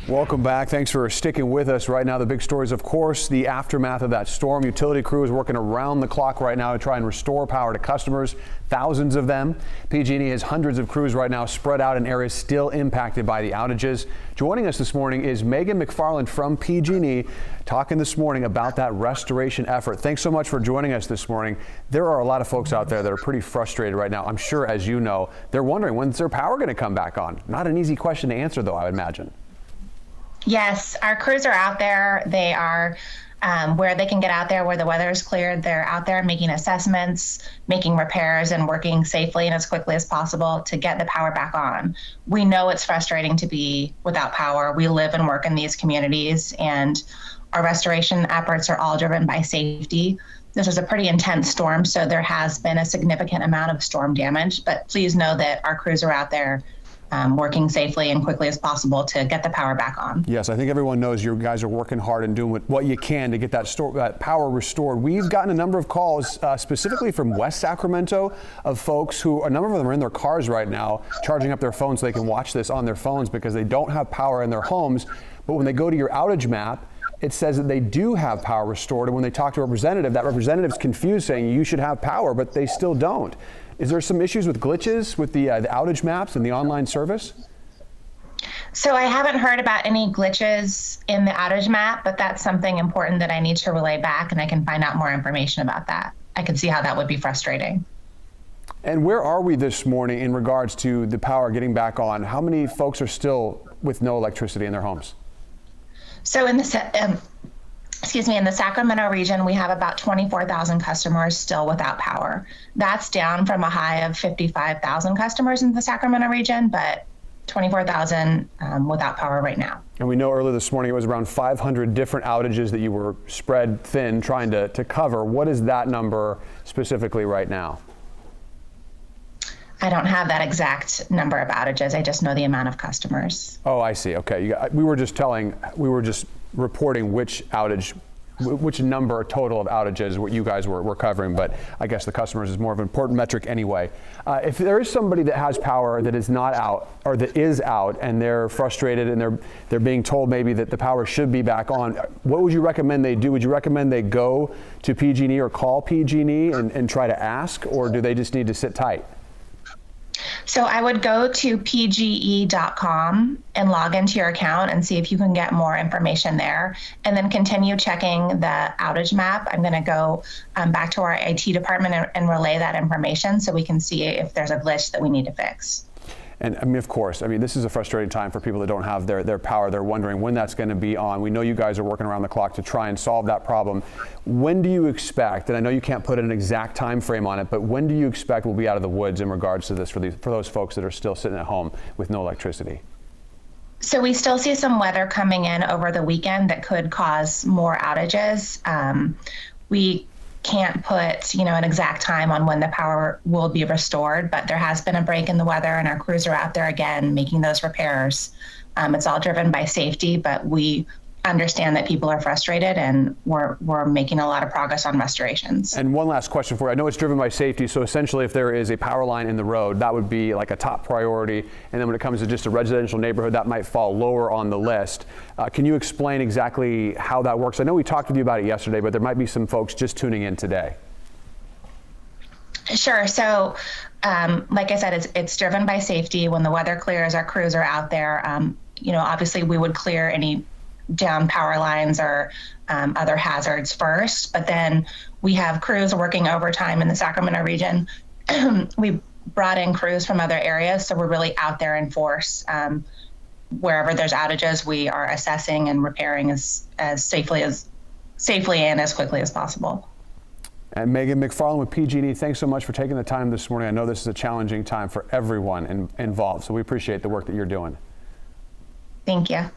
Welcome back. Thanks for sticking with us. Right now, the big story is, of course, the aftermath of that storm. Utility crews working around the clock right now to try and restore power to customers, thousands of them. PG&E has hundreds of crews right now spread out in areas still impacted by the outages. Joining us this morning is Megan McFarland from PG&E, talking this morning about that restoration effort. Thanks so much for joining us this morning. There are a lot of folks out there that are pretty frustrated right now. I'm sure, as you know, they're wondering, when's their power going to come back on? Not an easy question to answer, though, I would imagine. Yes, our crews are out there. They are where they can get out there, where the weather is cleared. They're out there making assessments, making repairs, and working safely and as quickly as possible to get the power back on. We know it's frustrating to be without power. We live and work in these communities, and our restoration efforts are all driven by safety. This is a pretty intense storm, so there has been a significant amount of storm damage, but please know that our crews are out there working safely and quickly as possible to get the power back on. Yes, I think everyone knows you guys are working hard and doing what you can to get that power restored. We've gotten a number of calls specifically from West Sacramento of folks who, a number of them are in their cars right now, charging up their phones so they can watch this on their phones because they don't have power in their homes. But when they go to your outage map, it says that they do have power restored. And when they talk to a representative, that representative's confused saying you should have power, but they still don't. Is there some issues with glitches with the outage maps and the online service? So I haven't heard about any glitches in the outage map, but that's something important that I need to relay back, and I can find out more information about that. I can see how that would be frustrating. And where are we this morning in regards to the power getting back on? How many folks are still with no electricity in their homes? So in the in the Sacramento region, we have about 24,000 customers still without power. That's down from a high of 55,000 customers in the Sacramento region, but 24,000 without power right now. And we know earlier this morning it was around 500 different outages that you were spread thin trying to cover. What is that number specifically right now? I don't have that exact number of outages. I just know the amount of customers. Oh, I see. Okay. We were just reporting which number total of outages what you guys were covering, but I guess the customers is more of an important metric anyway. If there is somebody that has power that is not out or that is out and they're frustrated and they're being told maybe that the power should be back on, what would you recommend they do? Would you recommend they go to PG&E or call PG&E and try to ask, or do they just need to sit tight? So I would go to pge.com and log into your account and see if you can get more information there, and then continue checking the outage map. I'm going to go back to our IT department and relay that information so we can see if there's a glitch that we need to fix. And I mean, of course, this is a frustrating time for people that don't have their power. They're wondering when that's going to be on. We know you guys are working around the clock to try and solve that problem. When do you expect, and I know you can't put an exact time frame on it, but when do you expect we'll be out of the woods in regards to this for those folks that are still sitting at home with no electricity? So we still see some weather coming in over the weekend that could cause more outages. We can't put an exact time on when the power will be restored, but there has been a break in the weather and our crews are out there again making those repairs. It's all driven by safety, but we understand that people are frustrated and we're making a lot of progress on restorations. And one last question for you. I know it's driven by safety, so essentially if there is a power line in the road, that would be like a top priority, and then when it comes to just a residential neighborhood, that might fall lower on the list. Can you explain exactly how that works? I know we talked with you about it yesterday, but there might be some folks just tuning in today. Sure. So like I said, it's driven by safety. When the weather clears, our crews are out there. Obviously we would clear any down power lines or other hazards first, but then we have crews working overtime in the Sacramento region. We brought in crews from other areas, so we're really out there in force. Wherever there's outages, we are assessing and repairing as safely and as quickly as possible. And Megan McFarland with PG&E, thanks so much for taking the time this morning. I know this is a challenging time for everyone involved, so we appreciate the work that you're doing. Thank you.